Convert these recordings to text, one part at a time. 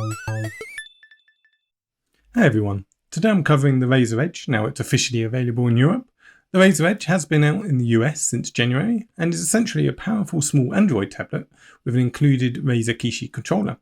Hey everyone, today I'm covering the Razer Edge. Now it's officially available in Europe. The Razer Edge has been out in the US since January and is essentially a powerful small Android tablet with an included Razer Kishi controller.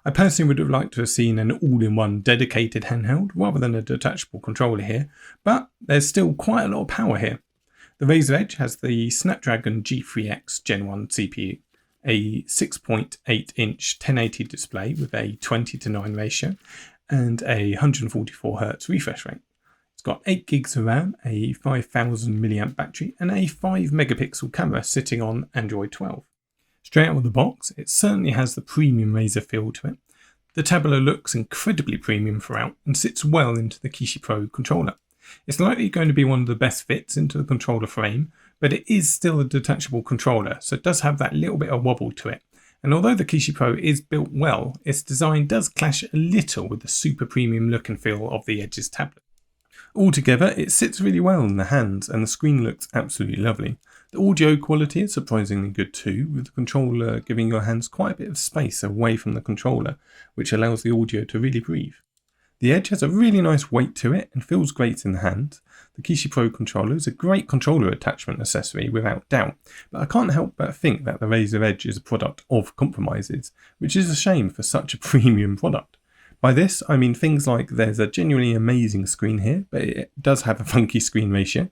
I personally would have liked to have seen an all-in-one dedicated handheld rather than a detachable controller here, but there's still quite a lot of power here. The Razer Edge has the Snapdragon G3X Gen 1 CPU, a 6.8-inch 1080 display with a 20:9 ratio, and a 144Hz refresh rate. It's got 8 gigs of RAM, a 5000 mAh battery, and a 5 megapixel camera sitting on Android 12. Straight out of the box, it certainly has the premium Razer feel to it. The tablet looks incredibly premium throughout and sits well into the Kishi Pro controller. It's likely going to be one of the best fits into the controller frame, but it is still a detachable controller, so it does have that little bit of wobble to it. And although the Kishi Pro is built well, its design does clash a little with the super premium look and feel of the Edge's tablet. Altogether, it sits really well in the hands and the screen looks absolutely lovely. The audio quality is surprisingly good too, with the controller giving your hands quite a bit of space away from the controller, which allows the audio to really breathe. The Edge has a really nice weight to it and feels great in the hand. The Kishi Pro controller is a great controller attachment accessory without doubt, but I can't help but think that the Razer Edge is a product of compromises, which is a shame for such a premium product. By this, I mean things like there's a genuinely amazing screen here, but it does have a funky screen ratio.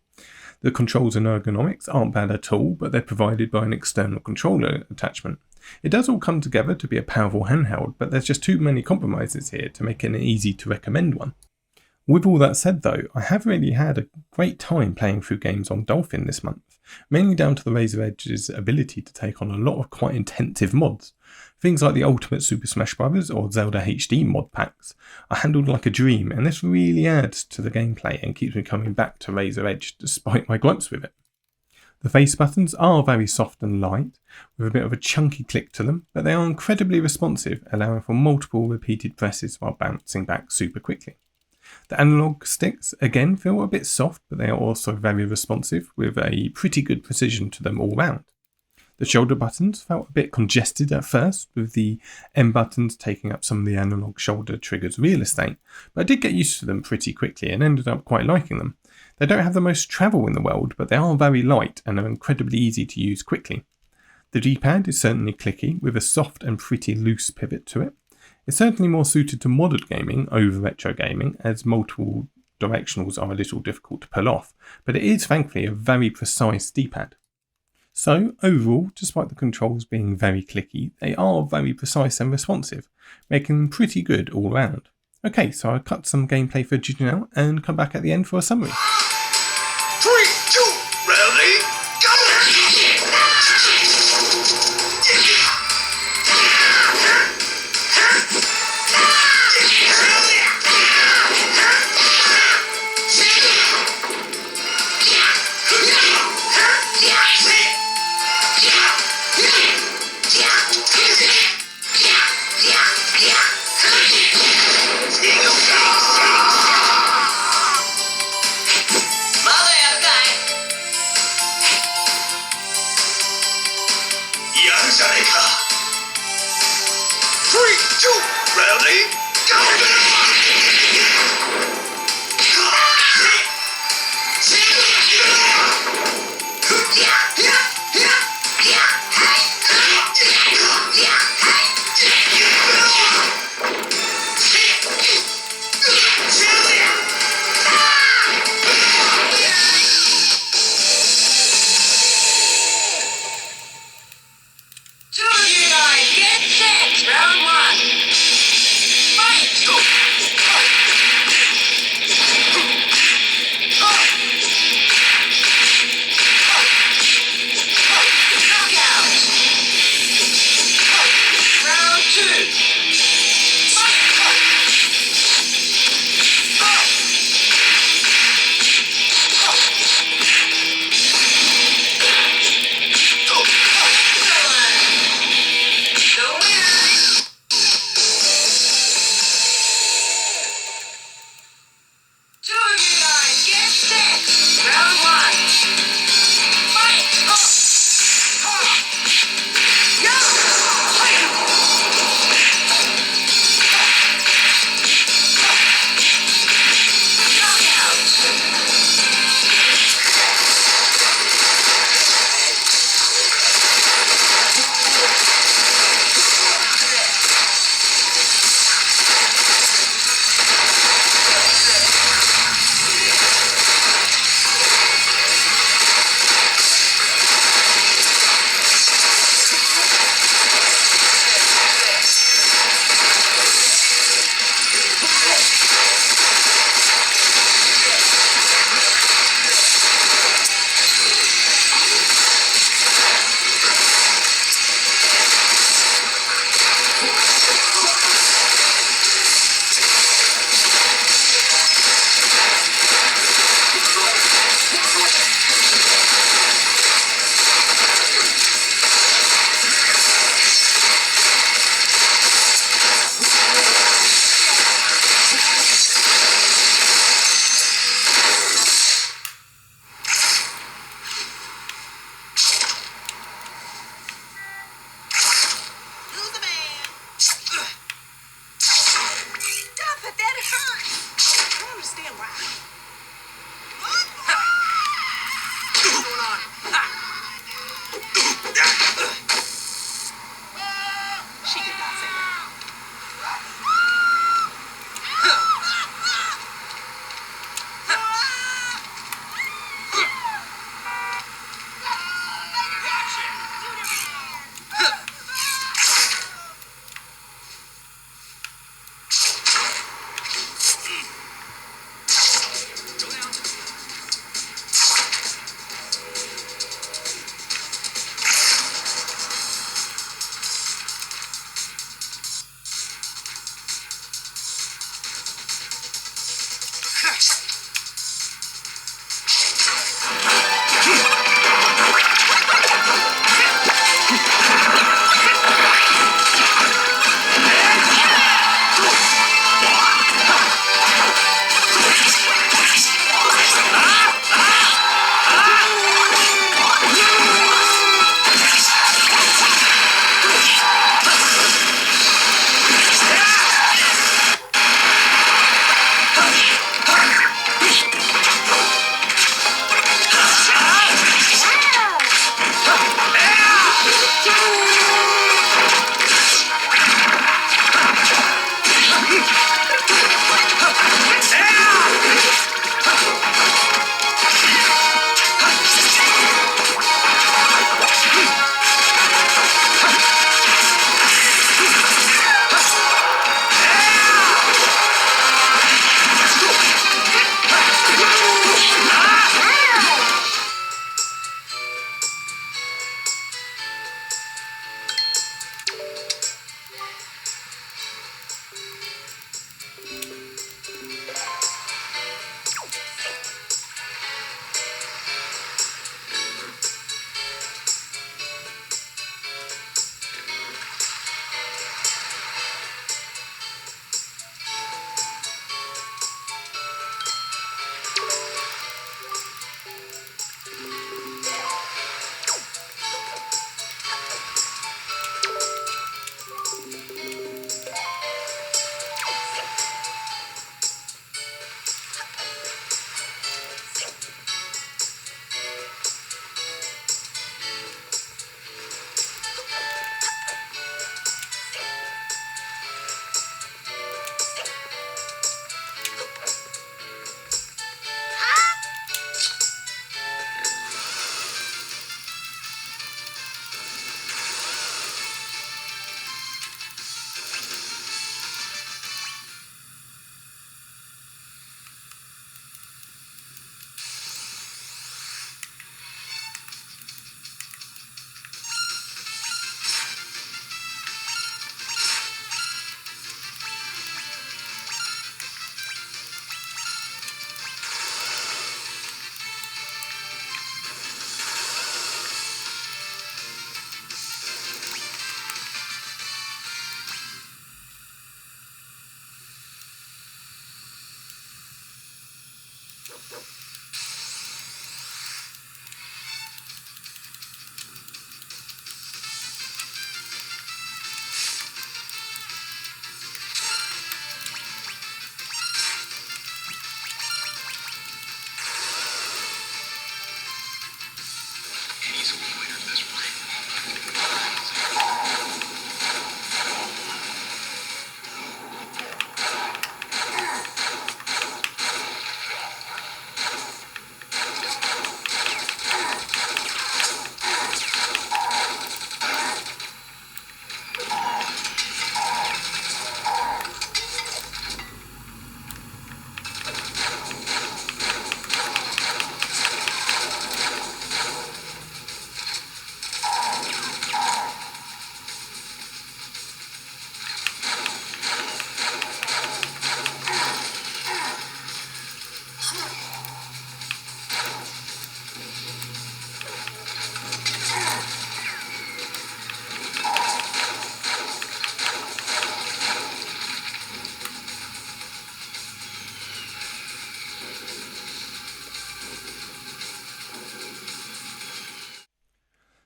The controls and ergonomics aren't bad at all, but they're provided by an external controller attachment. It does all come together to be a powerful handheld, but there's just too many compromises here to make it an easy to recommend one. With all that said though, I have really had a great time playing through games on Dolphin this month, mainly down to the Razer Edge's ability to take on a lot of quite intensive mods. Things like the Ultimate Super Smash Bros. Or Zelda HD mod packs are handled like a dream, and this really adds to the gameplay and keeps me coming back to Razer Edge despite my gripes with it. The face buttons are very soft and light, with a bit of a chunky click to them, but they are incredibly responsive, allowing for multiple repeated presses while bouncing back super quickly. The analog sticks again feel a bit soft, but they are also very responsive, with a pretty good precision to them all round. The shoulder buttons felt a bit congested at first, with the M buttons taking up some of the analog shoulder triggers real estate, but I did get used to them pretty quickly and ended up quite liking them. They don't have the most travel in the world, but they are very light and are incredibly easy to use quickly. The D-pad is certainly clicky, with a soft and pretty loose pivot to it. It's certainly more suited to modern gaming over retro gaming, as multiple directionals are a little difficult to pull off, but it is thankfully a very precise D-pad. So overall, despite the controls being very clicky, they are very precise and responsive, making them pretty good all round. Okay, so I'll cut some gameplay footage now and come back at the end for a summary. 3, 2, ready, go! Ready, Round 1. Fight! She did not say that.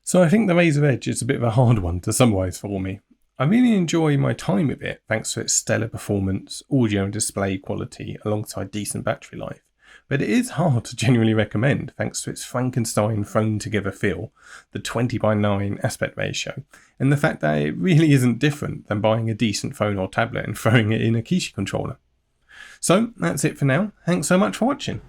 So I think the Razer Edge is a bit of a hard one to summarise for me. I really enjoy my time with it thanks to its stellar performance, audio and display quality alongside decent battery life. but it is hard to genuinely recommend thanks to its Frankenstein thrown together feel, the 20:9 aspect ratio, and the fact that it really isn't different than buying a decent phone or tablet and throwing it in a Kishi controller. So that's it for now. Thanks so much for watching.